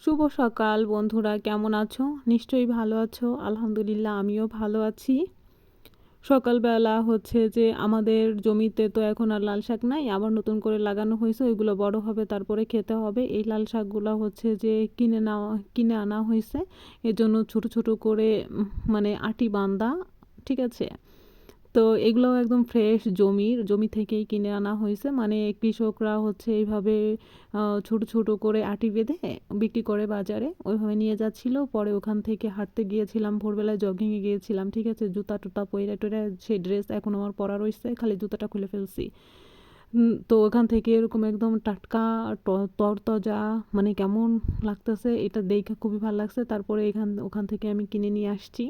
শুভ সকাল বন্ধুরা, কেমন আছো? নিশ্চয়ই ভালো আছো। আলহামদুলিল্লাহ, আমিও ভালো আছি। সকালবেলা হচ্ছে যে আমাদের জমিতে তো এখন আর লাল শাক নাই, আবার নতুন করে লাগানো হয়েছে। ওইগুলো বড় হবে, তারপরে খেতে হবে। এই লাল শাকগুলো হচ্ছে যে কিনে আনা হয়েছে। এজন্য ছোট ছোট করে মানে আটি বান্দা, ঠিক আছে। তো এগুলোও একদম ফ্রেশ জমি থেকেই কিনে আনা হয়েছে। মানে কৃষকরা হচ্ছে এইভাবে ছোট ছোট করে আটি বেঁধে বিক্রি করে বাজারে, ওইভাবে নিয়ে যাচ্ছিল। পরে ওখান থেকে হাঁটতে গিয়েছিলাম, ভোরবেলায় জগিংয়ে গিয়েছিলাম, ঠিক আছে। জুতা টুতা পইরা টইরা সেই ড্রেস এখন আমার পরা রয়েছে, খালি জুতাটা খুলে ফেলছি। তো ওখান থেকে এরকম একদম টাটকা তরতাজা, মানে কেমন লাগতেছে এটা দেখে খুবই ভালো লাগছে। তারপরে ওখান থেকে আমি কিনে নিয়ে আসছি।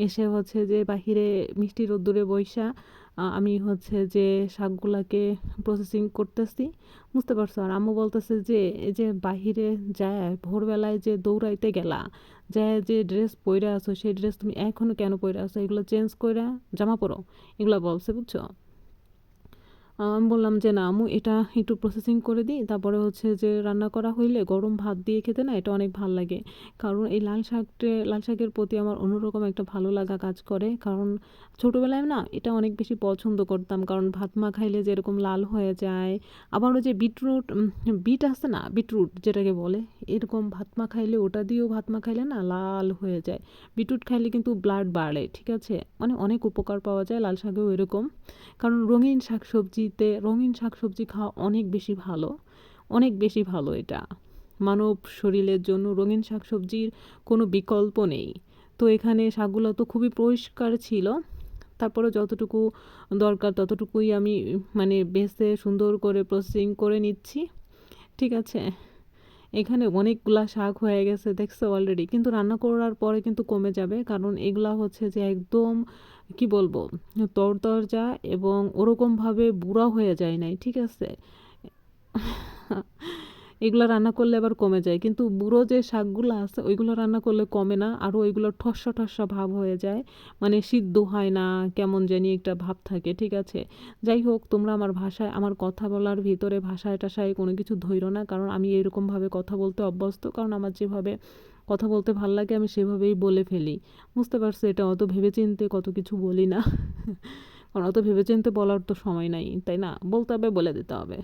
এসে হচ্ছে যে বাহিরে মিষ্টি রোদ্দুরে বইসা আমি হচ্ছে যে শাকগুলাকে প্রসেসিং করতেছি, বুঝতে পারছো। আর আম্মু বলতেছে যে এই যে বাহিরে যায় ভোরবেলায় যে দৌড়াইতে গেলা, যায় যে ড্রেস পইরা আছো, সেই ড্রেস তুমি এখনো কেন পইরা আছো? এগুলো চেঞ্জ কইরা জামা পরো, এগুলা বলছে, বুঝছো। আমি বললাম যে না আম্মু, এটা একটু প্রসেসিং করে দিই, তারপরে হচ্ছে যে রান্না করা হইলে গরম ভাত দিয়ে খেতে না এটা অনেক ভাল লাগে। কারণ এই লাল শাকের প্রতি আমার অন্যরকম একটা ভালো লাগা কাজ করে। কারণ ছোটোবেলায় না এটা অনেক বেশি পছন্দ করতাম, কারণ ভাত মা খাইলে যেরকম লাল হয়ে যায়। আবার ওই যে বিট আছে না, বিটরুট যেটাকে বলে, এরকম ভাত মা খাইলে, ওটা দিয়েও ভাত মা খাইলে না লাল হয়ে যায়। বিটরুট খাইলে কিন্তু ব্লাড বাড়ে, ঠিক আছে। মানে অনেক উপকার পাওয়া যায়, লাল শাকেও এরকম। কারণ রঙিন শাকসবজি খাওয়া অনেক বেশি ভালো, অনেক বেশি ভালো এটা মানব শরীরের জন্য। রঙিন শাকসবজির কোনো বিকল্প নেই। তো এখানে শাকগুলো তো খুবই পরিষ্কার ছিল। তারপরে যতটুকু দরকার ততটুকুই আমি মানে বেছে সুন্দর করে প্রসেসিং করে নিচ্ছি, ঠিক আছে। এখানে অনেকগুলা শাক হয়ে গেছে, দেখছো অলরেডি। কিন্তু রান্না করার পরে কিন্তু কমে যাবে, কারণ এগুলা হচ্ছে যে একদম কি বলবো, তরতাজা এবং ওরকমভাবে বুড়া হয়ে যায় নাই, ঠিক আছে। এগুলো রান্না করলে আবার কমে যায়, কিন্তু বুড়ো যে শাকগুলো আছে ওইগুলো রান্না করলে কমে না, আরও ওইগুলো ঠসা ঠসা ভাব হয়ে যায়। মানে সিদ্ধ হয় না, কেমন জানি একটা ভাব থাকে, ঠিক আছে। যাই হোক, তোমরা আমার কথা বলার ভিতরে ভাষায় টাষায় কোনো কিছু ধইরো না, কারণ আমি এরকমভাবে কথা বলতে অভ্যস্ত। কারণ আমার যেভাবে কথা বলতে ভাল লাগে আমি সেভাবেই বলে ফেলি, বুঝতে পারছো। এটা অত ভেবেচিন্তে কত কিছু বলি না। কারণ অত ভেবেচিন্তে বলার তো সময় নাই, তাই না? বলতে হবে, বলে দিতে হবে।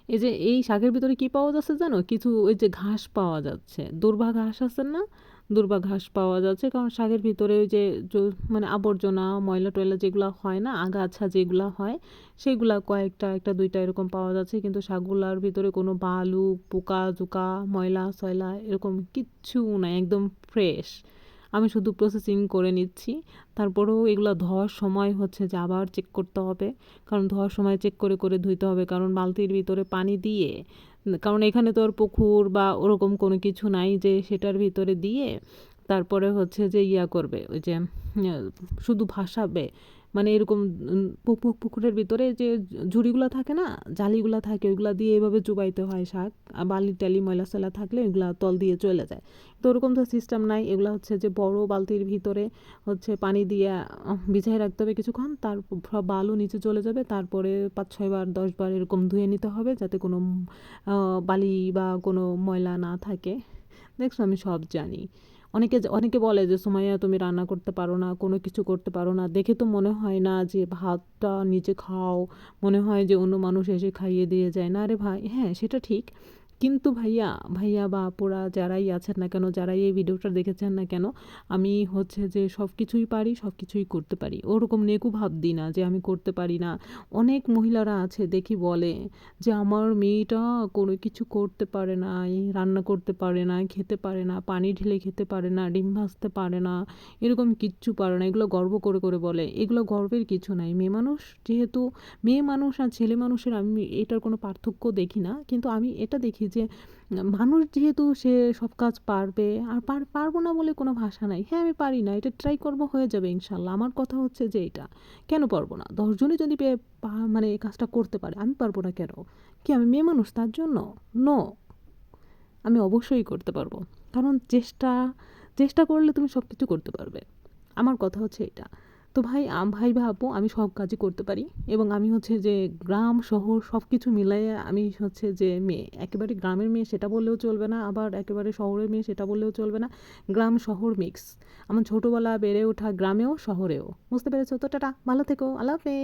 এই যে এই শাকের ভিতরে কি পাওয়া যাচ্ছে জানো? কিছু ওই যে ঘাস পাওয়া যাচ্ছে, দুর্বা ঘাস আছে না, দুর্বা ঘাস পাওয়া যাচ্ছে। কারণ শাকের ভিতরে ওই যে মানে আবর্জনা ময়লা টয়লা যেগুলো হয় না, আগাছা যেগুলো হয়, সেগুলা কয়েকটা, একটা দুইটা এরকম পাওয়া যাচ্ছে। কিন্তু শাকগুলার ভিতরে কোনো বালু, পোকা জোকা, ময়লা সয়লা এরকম কিচ্ছু নাই, একদম ফ্রেশ। আমি শুধু প্রসেসিং করে নিচ্ছি। তারপরেও এগুলো ধোয়ার সময় হচ্ছে যে আবার চেক করতে হবে। কারণ ধোয়ার সময় চেক করে করে ধুইতে হবে, কারণ বালতির ভিতরে পানি দিয়ে, কারণ এখানে তো আর পুকুর বা ওরকম কোনো কিছু নাই যে সেটার ভিতরে দিয়ে তারপরে হচ্ছে যে করবে, ওই যে শুধু ভাসাবে। মানে এরকম পুকুরের ভিতরে যে ঝুড়িগুলো থাকে না, জালিগুলো থাকে, ওইগুলো দিয়ে এভাবে চুবাইতে হয় শাক। আর বালি টালি ময়লা সয়লা থাকলে ওইগুলো তল দিয়ে চলে যায়। তো ওরকম তো সিস্টেম নাই। এগুলো হচ্ছে যে বড় বালতির ভিতরে হচ্ছে পানি দিয়ে ভিজাই রাখতে হবে কিছুক্ষণ, তার সব বালু নিচে চলে যাবে। তারপরে 5-6 বার 10 বার এরকম ধুয়ে নিতে হবে, যাতে কোনো বালি বা কোনো ময়লা না থাকে। দেখছো, আমি সব জানি। অনেকে বলে যে সুমাইয়া তুমি রান্না করতে পারো না, কোনো কিছু করতে পারো না। দেখে তো মনে হয় না যে ভাতটা নিজে খাও, মনে হয় যে অন্য মানুষ এসে খাইয়ে দিয়ে যায়। না রে ভাই, হ্যাঁ সেটা ঠিক। কিন্তু ভাইয়া ভাইয়া বা আপুরা যারাই আছেন না কেন, যারাই এই ভিডিওটা দেখেছেন না কেন, আমি হচ্ছে যে সব কিছুই পারি, সব কিছুই করতে পারি। ওরকম নেকু ভাব দিই না যে আমি করতে পারি না। অনেক মহিলারা আছে দেখি বলে যে আমার মেয়েটা কোনো কিছু করতে পারে না, এই রান্না করতে পারে না, খেতে পারে না, পানি ঢেলে খেতে পারে না, ডিম ভাজতে পারে না, এরকম কিচ্ছু পারে না। এগুলো গর্ব করে করে বলে। এগুলো গর্বের কিছু নাই। মেয়ে মানুষ যেহেতু, মেয়ে মানুষ আর ছেলে মানুষের আমি এটার কোনো পার্থক্য দেখি না। কিন্তু আমি এটা দেখি যে মানুষ যেহেতু সে সব কাজ পারবে, আর পারবো না বলে কোনো ভাষা নাই। হ্যাঁ আমি পারি না, এটা ট্রাই করবো, হয়ে যাবে ইনশাল্লাহ। আমার কথা হচ্ছে যে এটা কেন পারবো না? 10 জনই যদি মানে এই কাজটা করতে পারে, আমি পারবো না কেন? কি আমি মেয়ে মানুষ তার জন্য? নো, আমি অবশ্যই করতে পারবো। কারণ চেষ্টা চেষ্টা করলে তুমি সব কিছু করতে পারবে। আমার কথা হচ্ছে এটা। তো ভাই বা আপু আমি সব কাজই করতে পারি এবং আমি হচ্ছে যে গ্রাম শহর সব কিছু মিলাইয়া আমি হচ্ছে যে মেয়ে। একেবারে গ্রামের মেয়ে সেটা বললেও চলবে না, আবার একেবারে শহরের মেয়ে সেটা বললেও চলবে না। গ্রাম শহর মিক্স। আমার ছোটবেলা বেড়ে ওঠা গ্রামেও শহরেও। বুঝতে পেরেছো তো? টাটা, ভালো থেকো, আল্লাহ হাফেজ।